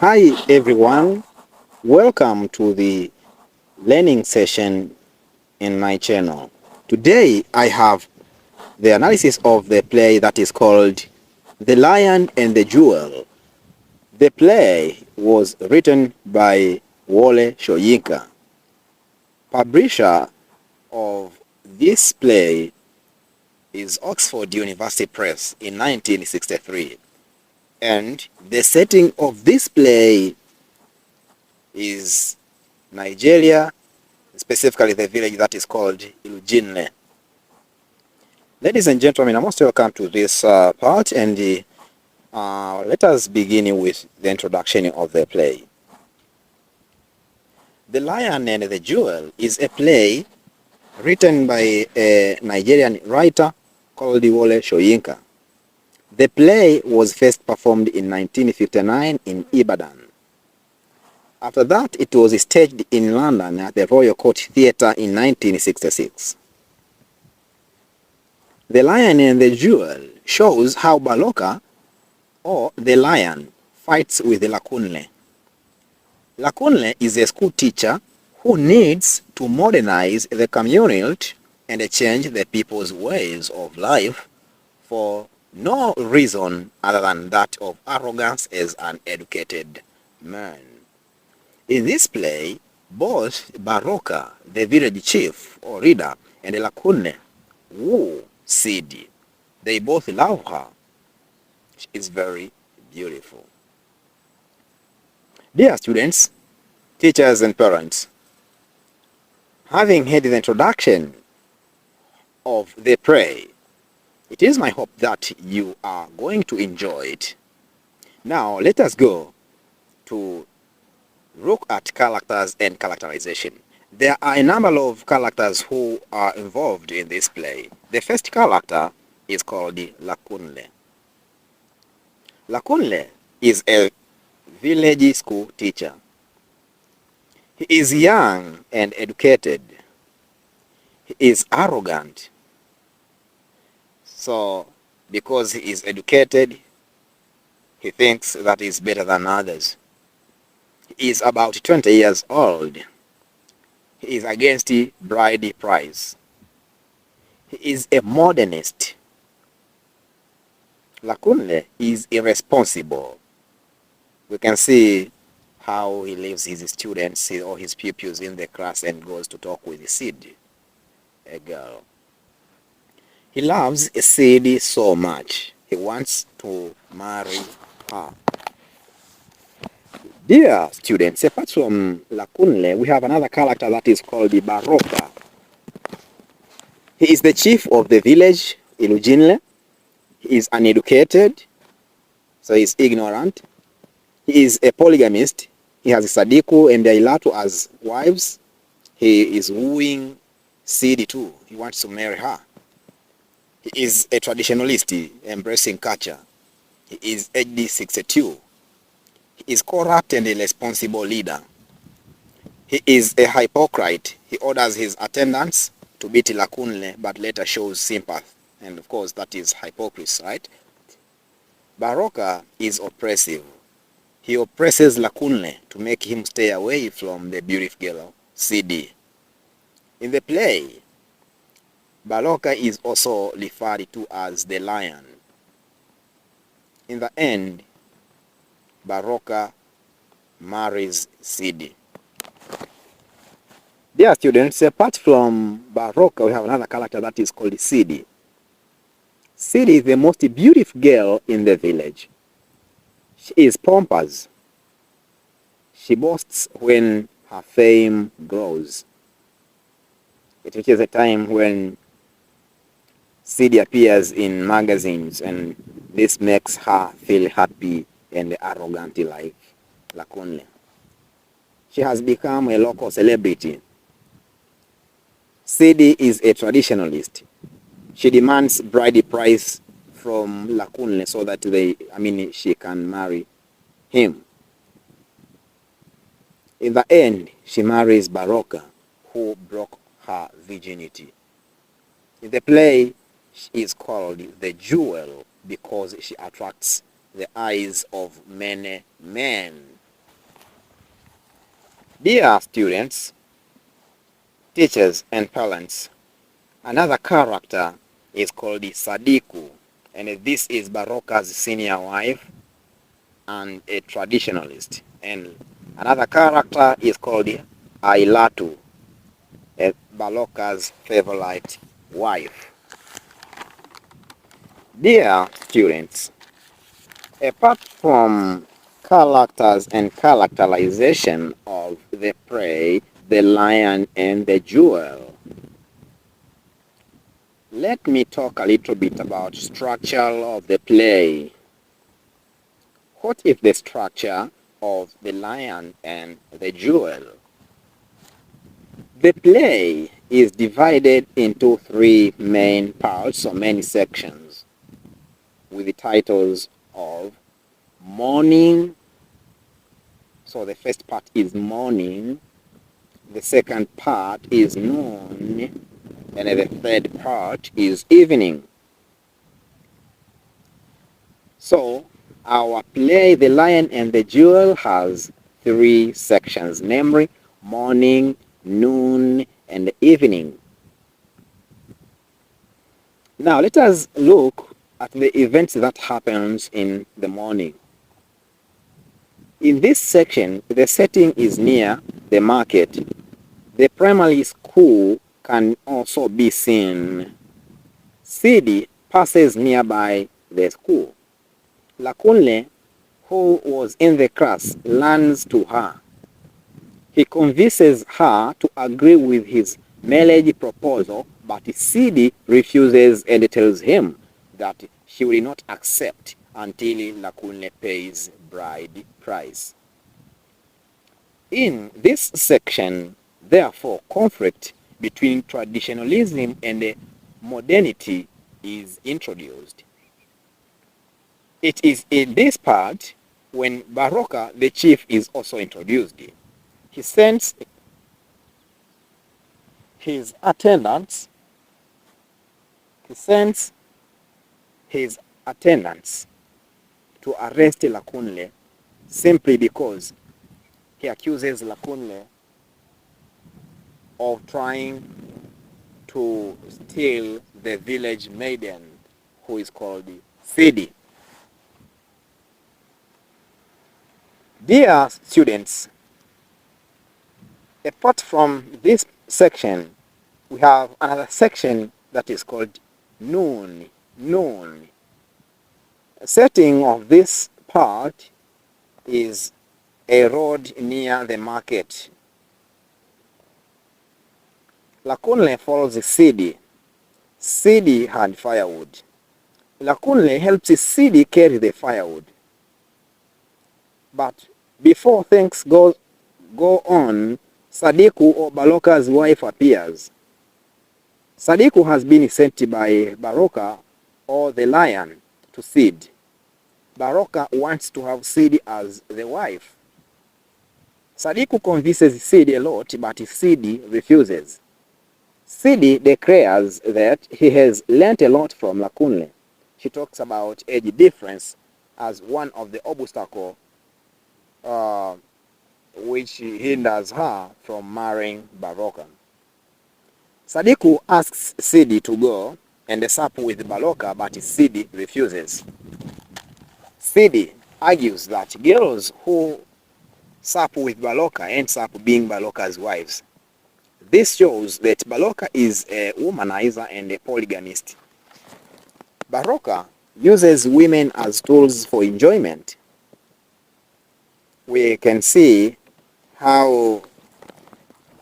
Hi everyone, welcome to the learning session in my channel. Today I have the analysis of the play that is called The Lion and the Jewel. The play was written by Wole Soyinka. Publisher of this play is Oxford University Press in 1963. And the setting of this play is Nigeria, specifically the village that is called Ilujinle. Ladies and gentlemen, I most welcome to this part, and let us begin with the introduction of the play. The Lion and the Jewel is a play written by a Nigerian writer called Wole Soyinka. The play was first performed in 1959 in Ibadan. After that, it was staged in London at the Royal Court Theatre in 1966. The Lion and the Jewel shows how Baloka, or the lion, fights with the Lakunle. Lakunle is a school teacher who needs to modernize the community and change the people's ways of life for no reason other than that of arrogance as an educated man. In this play, both Baroka, the village chief or leader, and Lakunle woo Sidi. They both love her. She is very beautiful. Dear students, teachers, and parents, having heard the introduction of the play, it is my hope that you are going to enjoy it. Now, let us go to look at characters and characterization. There are a number of characters who are involved in this play. The first character is called Lakunle. Lakunle is a village school teacher. He is young and educated. He is arrogant. So, because he is educated, he thinks that he is better than others. He is about 20 years old. He is against the bride price. He is a modernist. Lakunle is irresponsible. We can see how he leaves his students or his pupils in the class and goes to talk with Sid, a girl. He loves Sid so much. He wants to marry her. Dear students, apart from Lakunle, we have another character that is called the Baroka. He is the chief of the village, Ilujinle. He is uneducated, so he is ignorant. He is a polygamist. He has Sadiku and Dailatu as wives. He is wooing Sidi too. He wants to marry her. He is a traditionalist, embracing culture. He is aged 62. He is corrupt and irresponsible leader. He is a hypocrite. He orders his attendants to beat Lakunle, but later shows sympathy. And of course, that is hypocrisy, right? Baroka is oppressive. He oppresses Lakunle to make him stay away from the beautiful girl, Sidi. In the play, Baroka is also referred to as the lion. In the end, Baroka marries Sidi. Dear students, apart from Baroka, we have another character that is called Sidi. Sidi is the most beautiful girl in the village. She is pompous. She boasts when her fame grows. It reaches a time when Sidi appears in magazines, and this makes her feel happy and arrogant like Lakunle. She has become a local celebrity. Sidi is a traditionalist. She demands bride price from Lakunle so that she can marry him. In the end, she marries Baroka, who broke her virginity. In the play, she is called the Jewel because she attracts the eyes of many men. Dear students, teachers, and parents, another character is called Sadiku, and this is Baroka's senior wife and a traditionalist. And another character is called Ailatu, Baroka's favorite wife. Dear students, apart from characters and characterization of the prey, the lion, and the jewel, let me talk a little bit about structure of the play. What is the structure of the lion and the jewel? The play is divided into three main parts or main sections with the titles of morning. So the first part is morning, the second part is noon, and the third part is evening. So our play, The Lion and the Jewel, has three sections, namely morning, noon, and evening. Now let us look at the events that happens in the morning. In this section, the setting is near the market. The primary school can also be seen. Sidi passes nearby the school. Lakunle, who was in the class, learns to her. He convinces her to agree with his marriage proposal, but Sidi refuses and tells him that she will not accept until Lakunle pays bride price. In this section, therefore, conflict between traditionalism and modernity is introduced. It is in this part when Baroka, the chief, is also introduced. He sends his attendants to arrest Lakunle simply because he accuses Lakunle of trying to steal the village maiden who is called Sidi. Dear students, apart from this section, we have another section that is called noon. Noon. The setting of this part is a road near the market. Lakunle follows Sidi. Sidi had firewood. Lakunle helps Sidi carry the firewood. But before things go on, Sadiku, or Baroka's wife, appears. Sadiku has been sent by Baroka, or the lion, to Sid. Baroka wants to have Sid as the wife. Sadiku convinces Sid a lot, but Sid refuses. Sid declares that he has learnt a lot from Lakunle. She talks about age difference as one of the obstacles which hinders her from marrying Baroka. Sadiku asks Sidi to go and sup with Baroka, but Sidi refuses. Sidi argues that girls who sup with Baroka ends up being Baroka's wives. This shows that Baroka is a womanizer and a polygamist. Baroka uses women as tools for enjoyment. We can see how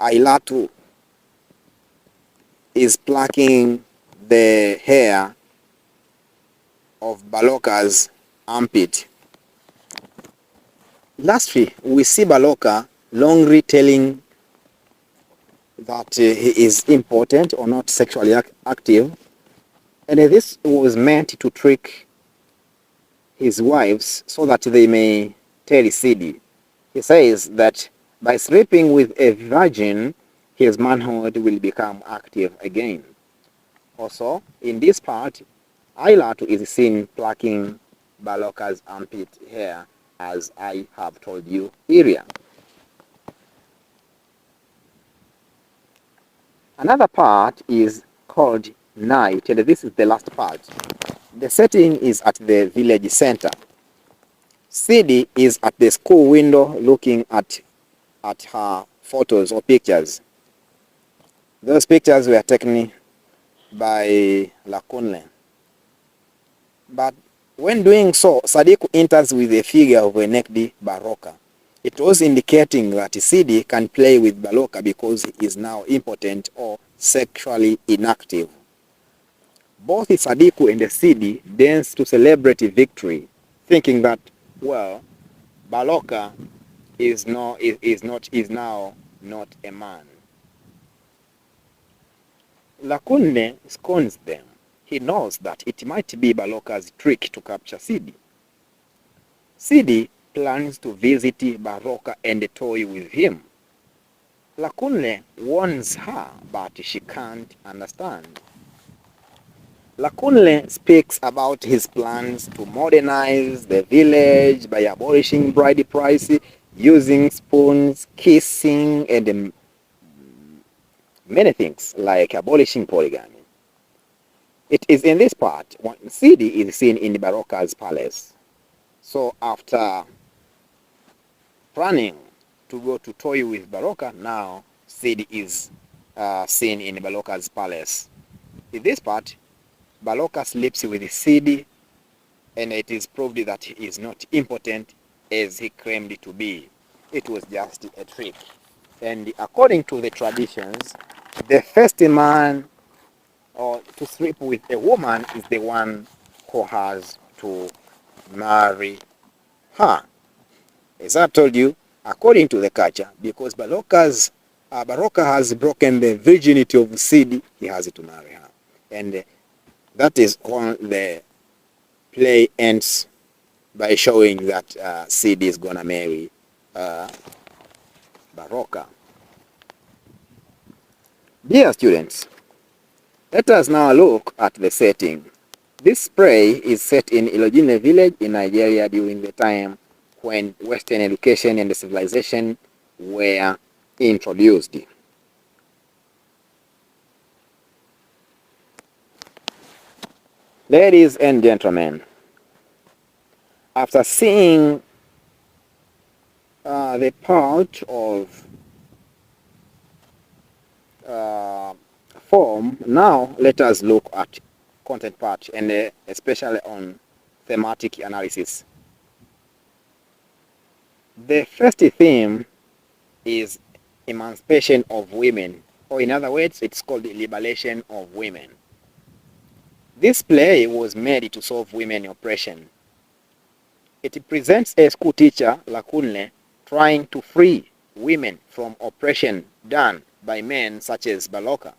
Ailatu is plucking the hair of Baroka's armpit. Lastly, we see Baroka longly telling that he is important or not sexually active, and this was meant to trick his wives so that they may tell Sidi. He says that by sleeping with a virgin, his manhood will become active again. Also, in this part, Ailatu is seen plucking Baroka's armpit hair, as I have told you earlier. Another part is called night, and this is the last part. The setting is at the village center. Sidi is at the school window looking at her photos or pictures. Those pictures were taken by Lakunle. But when doing so, Sadiku enters with a figure of a naked Baroka. It was indicating that Sidi can play with Baroka because he is now impotent or sexually inactive. Both Sadiku and Sidi dance to celebrate victory, thinking that, well, Baroka is now not a man. Lakunle scorns them. He knows that it might be Baroka's trick to capture Sidi. Sidi plans to visit Baroka and toy with him. Lakunle warns her, but she can't understand. Lakunle speaks about his plans to modernize the village by abolishing bride price, using spoons, kissing, and many things like abolishing polygamy. It is in this part when Sidi is seen in Baroka's palace. So after planning to go to toy with Baroka, now Sidi is seen in Baroka's palace. In this part, Baroka sleeps with Sidi, and it is proved that he is not impotent as he claimed to be. It was just a trick. And according to the traditions, the first man or to sleep with a woman is the one who has to marry her. As I told you, according to the culture, because Baroka has broken the virginity of Sidi, he has to marry her. And that is when the play ends by showing that Sidi is going to marry Baroka. Dear students, let us now look at the setting. This play is set in Ilojine village in Nigeria during the time when Western education and civilization were introduced. Ladies and gentlemen, after seeing the part of form, now let us look at content part and especially on thematic analysis. The first theme is emancipation of women, or in other words, it's called the liberation of women. This play was made to solve women oppression. It presents a school teacher, Lakunle, trying to free women from oppression done by men such as Baroka.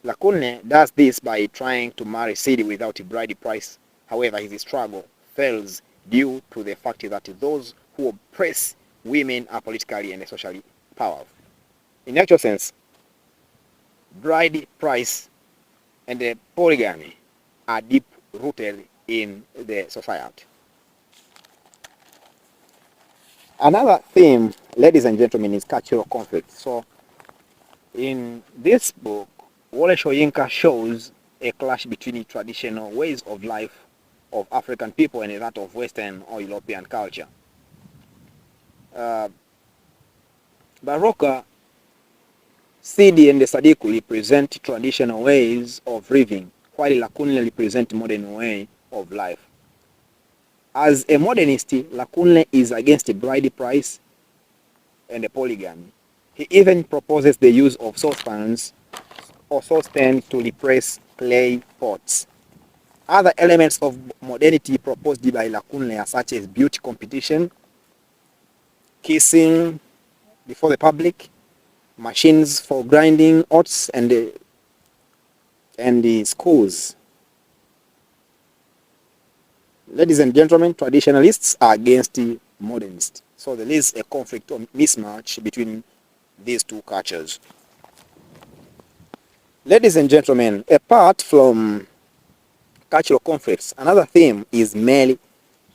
Lakunle does this by trying to marry Sidi without a bride price. However, his struggle fails due to the fact that those who oppress women are politically and socially powerful. In actual sense, bride price and polygamy are deep rooted in the society. Another theme, ladies and gentlemen, is cultural conflict. So in this book, Wole Soyinka shows a clash between traditional ways of life of African people and that of Western or European culture. Baroka, Sidi and Sadiku represent traditional ways of living, while Lakunle represent modern way of life. As a modernist, Lakunle is against bride price and polygamy. He even proposes the use of saucepans or saucepans to replace clay pots. Other elements of modernity proposed by Lakunle are such as beauty competition, kissing before the public, machines for grinding oats, and the schools. Ladies and gentlemen, traditionalists are against the modernists. So there is a conflict or mismatch between these two cultures. Ladies and gentlemen, apart from cultural conflicts, another theme is male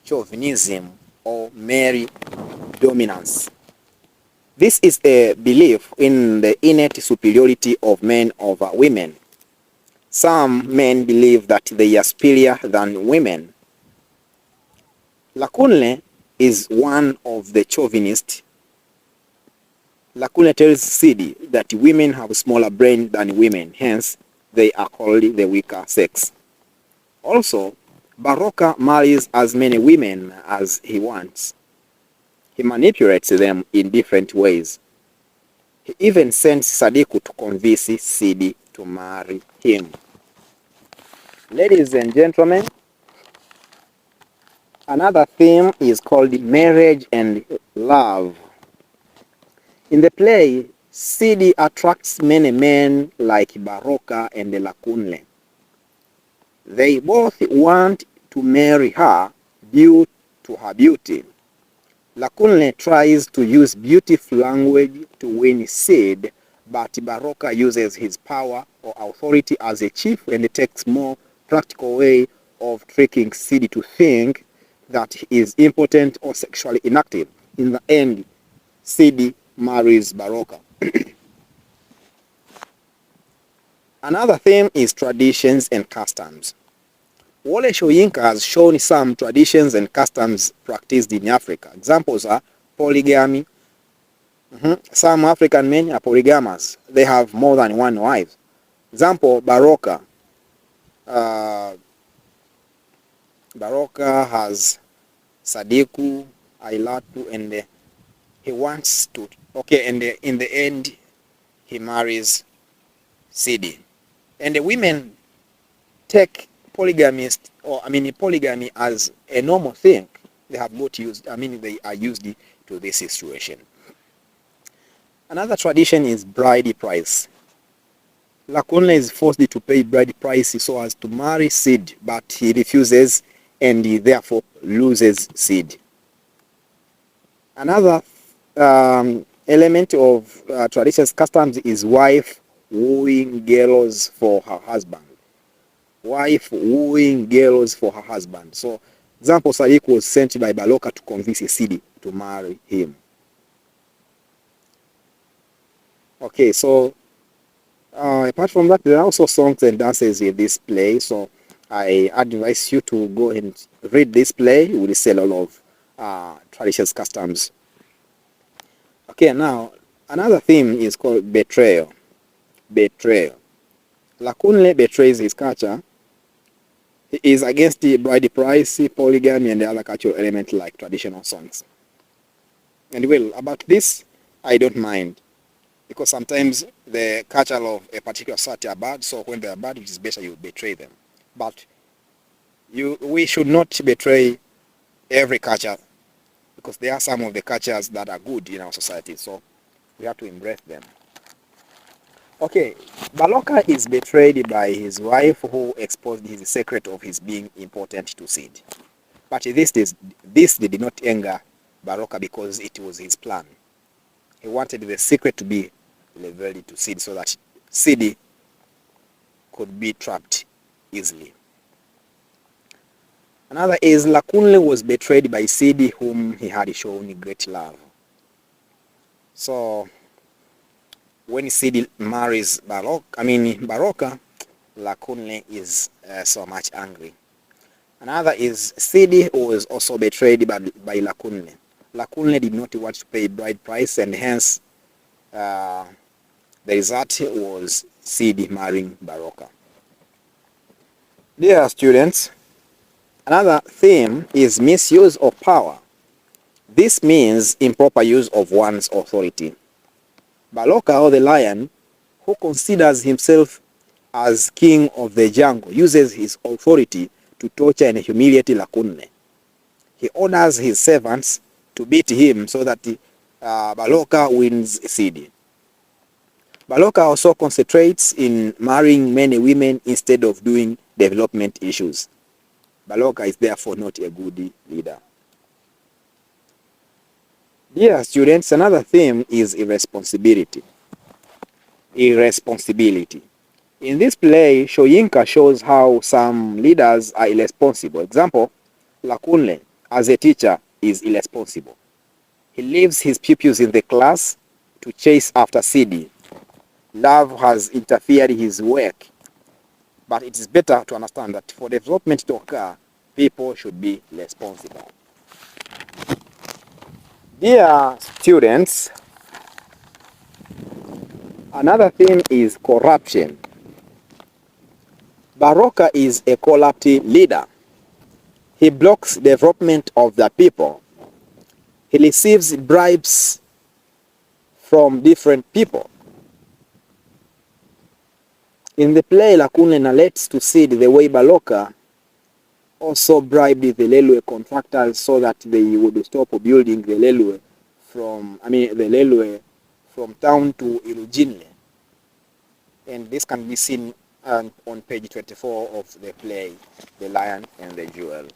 chauvinism or male dominance. This is a belief in the innate superiority of men over women. Some men believe that they are superior than women. Lakunle is one of the chauvinists. Lakunle tells Sidi that women have smaller brain than women, hence they are called the weaker sex. Also, Baroka marries as many women as he wants. He manipulates them in different ways. He even sends Sadiku to convince Sidi to marry him. Ladies and gentlemen, another theme is called marriage and love. In the play, Sidi attracts many men like Baroka and Lakunle. They both want to marry her due to her beauty. Lakunle tries to use beautiful language to win Sid, but Baroka uses his power or authority as a chief and takes more practical way of tricking Sid to think that he is impotent or sexually inactive. In the end, Sid marries Baroka. Another theme is traditions and customs. Wole Soyinka has shown some traditions and customs practiced in Africa. Examples are polygamy. Some African men are polygamous. They have more than one wife. Example, Baroka. Baroka has Sadiku, Ailatu, and he wants to, and in the end, he marries Sidi. And the women take polygamy as a normal thing. They have got used, they are used to this situation. Another tradition is bride price. Lakunle is forced to pay bride price so as to marry Sid, but he refuses and he therefore loses Sid. Another element of traditions customs is wife wooing girls for her husband. Wife wooing girls for her husband. So, example, Sadiq was sent by Baroka to convince Sidi to marry him. Okay, so apart from that, there are also songs and dances in this play. So, I advise you to go and read this play. We will see a lot of traditions, customs. Okay, now another theme is called betrayal. Betrayal. Lakunle betrays his culture. He is against the bride price, polygamy, and the other cultural elements like traditional songs. And well, about this, I don't mind. Because sometimes the culture of a particular society are bad, so when they are bad, it is better you betray them. But we should not betray every culture, because there are some of the cultures that are good in our society, so we have to embrace them. Okay, Baroka is betrayed by his wife who exposed his secret of his being important to Sid. But this did not anger Baroka because it was his plan. He wanted the secret to be revealed to Sid so that Sid could be trapped easily. Another is Lakunle was betrayed by Sid, whom he had shown great love. So when Sid marries Baroka, Lakunle is so much angry. Another is Sid was also betrayed by Lakunle. Lakunle did not want to pay bride price, and hence the result was Sid marrying Baroka. Dear students, another theme is misuse of power. This means improper use of one's authority. Baroka, or the lion, who considers himself as king of the jungle, uses his authority to torture and humiliate Lakunle. He orders his servants to beat him so that Baroka wins Sid. Baroka also concentrates in marrying many women instead of doing development issues. Baroka is therefore not a good leader. Dear students, another theme is irresponsibility. Irresponsibility. In this play, Soyinka shows how some leaders are irresponsible. Example, Lakunle, as a teacher, is irresponsible. He leaves his pupils in the class to chase after CD. Love has interfered in his work. But it is better to understand that for development to occur, people should be responsible. Dear students, another theme is corruption. Baroka is a corrupt leader. He blocks development of the people. He receives bribes from different people. In the play, Lakunle narrates to Sid the way Baroka also bribed the railway contractors so that they would stop building the railway from town to Ilujinle. And this can be seen on page 24 of the play, The Lion and the Jewel.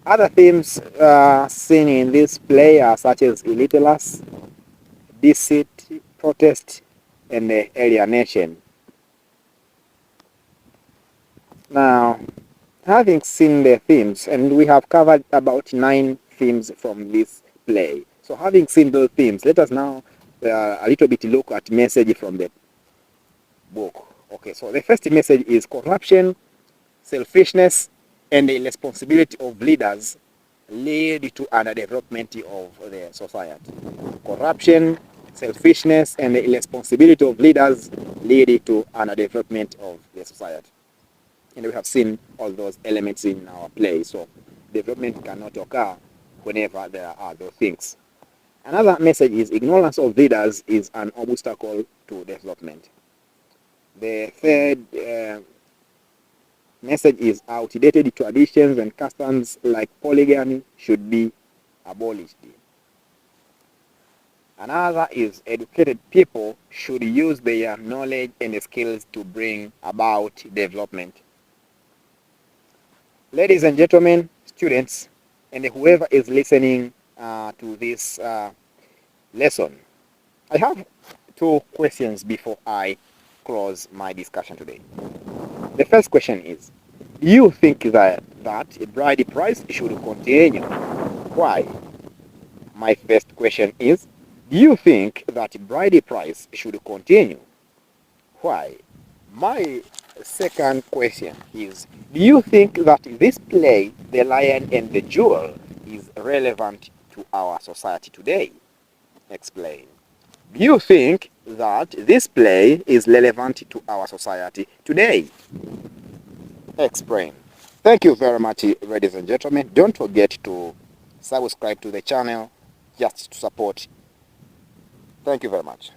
Other themes seen in this play are such as illiteracy, deceit, protest, and alienation. Now, having seen the themes, and we have covered about 9 themes from this play. So having seen those themes, let us now a little bit look at message from the book. Okay, so the first message is corruption, selfishness, and the responsibility of leaders lead to underdevelopment of the society. Corruption, selfishness, and the irresponsibility of leaders lead to underdevelopment of the society. And we have seen all those elements in our play. So development cannot occur whenever there are those things. Another message is ignorance of leaders is an obstacle to development. The third message is outdated traditions and customs like polygamy should be abolished. Another is educated people should use their knowledge and skills to bring about development. Ladies and gentlemen, students, and whoever is listening to this lesson, I have 2 questions before I close my discussion today. The first question is, do you think that a bride price should continue? Why? My first question is, do you think that bride price should continue? Why? My second question is, do you think that this play, The Lion and the Jewel, is relevant to our society today? Explain. Do you think that this play is relevant to our society today? Explain. Thank you very much, ladies and gentlemen. Don't forget to subscribe to the channel just to support. Thank you very much.